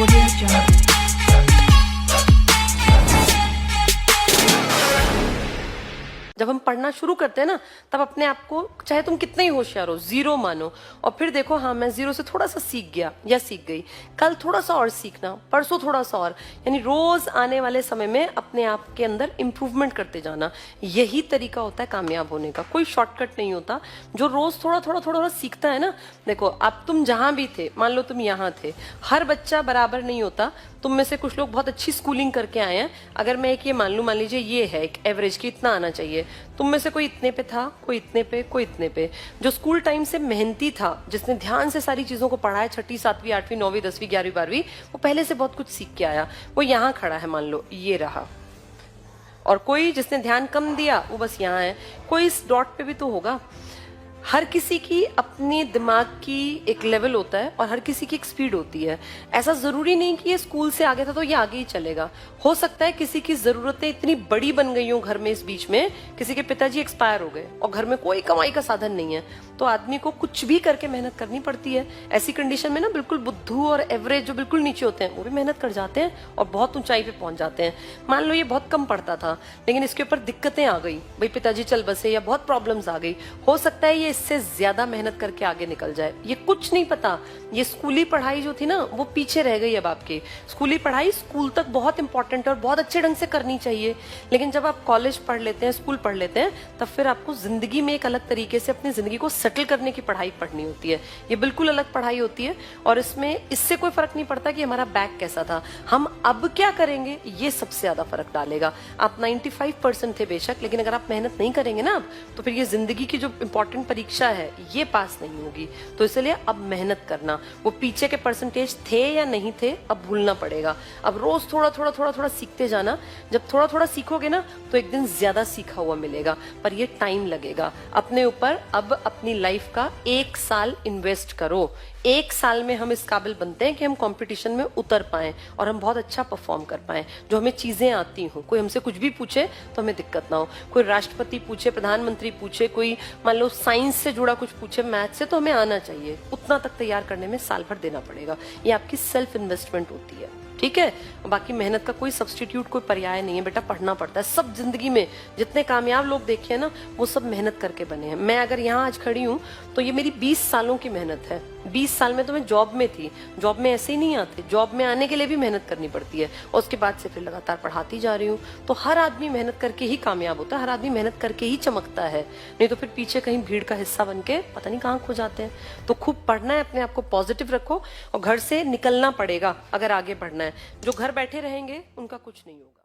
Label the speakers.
Speaker 1: Audio Jungle.
Speaker 2: जब हम पढ़ना शुरू करते हैं ना, तब अपने आप को चाहे तुम कितने ही होशियार हो, जीरो मानो और फिर देखो हाँ मैं जीरो से थोड़ा सा सीख गया या सीख गई, कल थोड़ा सा और सीखना, परसों थोड़ा सा और, यानी रोज आने वाले समय में अपने आप के अंदर इंप्रूवमेंट करते जाना। यही तरीका होता है कामयाब होने का, कोई शॉर्टकट नहीं होता। जो रोज थोड़ा थोड़ा थोड़ा थोड़ा सीखता है ना, देखो अब तुम जहां भी थे, मान लो तुम यहाँ थे, हर बच्चा बराबर नहीं होता। तुम में से कुछ लोग बहुत अच्छी स्कूलिंग करके आए हैं, अगर मैं एक ये मान लूं, मान लीजिए ये है एक एवरेज की इतना आना चाहिए, तुम में से कोई इतने पे था, कोई इतने पे, कोई इतने पे। जो स्कूल टाइम से मेहनती था, जिसने ध्यान से सारी चीजों को पढ़ा है, 6ठी 7वीं 8वीं 9वीं 10वीं 11वीं 12वीं, वो पहले से बहुत कुछ सीख के आया, वो यहाँ खड़ा है, मान लो ये रहा। और कोई जिसने ध्यान कम दिया वो बस यहाँ है, कोई इस डॉट पे भी तो होगा। हर किसी की अपनी दिमाग की एक लेवल होता है और हर किसी की एक स्पीड होती है। ऐसा जरूरी नहीं कि ये स्कूल से आगे था तो ये आगे ही चलेगा। हो सकता है किसी की जरूरतें इतनी बड़ी बन गई हो घर में, इस बीच में किसी के पिताजी एक्सपायर हो गए और घर में कोई कमाई का साधन नहीं है, तो आदमी को कुछ भी करके मेहनत करनी पड़ती है। ऐसी कंडीशन में ना बिल्कुल बुद्धू और एवरेज जो बिल्कुल नीचे होते हैं वो भी मेहनत कर जाते हैं और बहुत ऊंचाई पे पहुंच जाते हैं। मान लो ये बहुत कम पढ़ता था, लेकिन इसके ऊपर दिक्कतें आ गई, भाई पिताजी चल बसे या बहुत प्रॉब्लम्स आ गई, हो सकता है ये इससे ज्यादा मेहनत करके आगे निकल जाए। ये कुछ नहीं पता, ये स्कूली पढ़ाई जो थी ना वो पीछे रह गई। अब आपकी स्कूली पढ़ाई स्कूल तक बहुत इंपॉर्टेंट है और बहुत अच्छे ढंग से करनी चाहिए, लेकिन जब आप कॉलेज पढ़ लेते हैं, स्कूल पढ़ लेते हैं, तब फिर आपको जिंदगी में एक अलग तरीके से अपनी जिंदगी को सेटल करने की पढ़ाई पढ़नी होती है। ये बिल्कुल अलग पढ़ाई होती है और इसमें इससे कोई फर्क नहीं पड़ता कि हमारा बैक कैसा था, हम अब क्या करेंगे ये सबसे ज्यादा फर्क डालेगा। आप 95% थे बेशक, लेकिन अगर आप मेहनत नहीं करेंगे ना, तो फिर ये जिंदगी की जो इंपॉर्टेंट परीक्षा है ये पास नहीं होगी। तो इसलिए अब मेहनत करना, वो पीछे के परसेंटेज थे या नहीं थे अब भूलना पड़ेगा। अब रोज थोड़ा थोड़ा थोड़ा थोड़ा सीखते जाना, जब थोड़ा थोड़ा सीखोगे ना तो एक दिन ज्यादा सीखा हुआ मिलेगा, पर ये टाइम लगेगा। अपने ऊपर अब अपनी लाइफ का 1 साल इन्वेस्ट करो। 1 साल में हम इस काबिल बनते हैं कि हम कंपटीशन में उतर पाएं और हम बहुत अच्छा परफॉर्म कर पाएं। जो हमें चीजें आती हों, कोई हमसे कुछ भी पूछे तो हमें दिक्कत ना हो, कोई राष्ट्रपति पूछे, प्रधानमंत्री पूछे, कोई मान लो साइंस से जुड़ा कुछ पूछे, मैथ से, तो हमें आना चाहिए। उतना तक तैयार करने में साल भर देना पड़ेगा। ये आपकी सेल्फ इन्वेस्टमेंट होती है, ठीक है। बाकी मेहनत का कोई सब्स्टिट्यूट, कोई पर्याय नहीं है बेटा, पढ़ना पड़ता है। सब जिंदगी में जितने कामयाब लोग देखे हैं ना, वो सब मेहनत करके बने हैं। मैं अगर यहाँ आज खड़ी हूँ तो ये मेरी 20 सालों की मेहनत है। 20 साल में तो मैं जॉब में थी, जॉब में ऐसे ही नहीं आते, जॉब में आने के लिए भी मेहनत करनी पड़ती है और उसके बाद से फिर लगातार पढ़ाती जा रही हूँ। तो हर आदमी मेहनत करके ही कामयाब होता है, हर आदमी मेहनत करके ही चमकता है, नहीं तो फिर पीछे कहीं भीड़ का हिस्सा बन के पता नहीं कहाँ खो जाते हैं। तो खूब पढ़ना है, अपने आप को पॉजिटिव रखो और घर से निकलना पड़ेगा अगर आगे बढ़ना है। जो घर बैठे रहेंगे उनका कुछ नहीं होगा।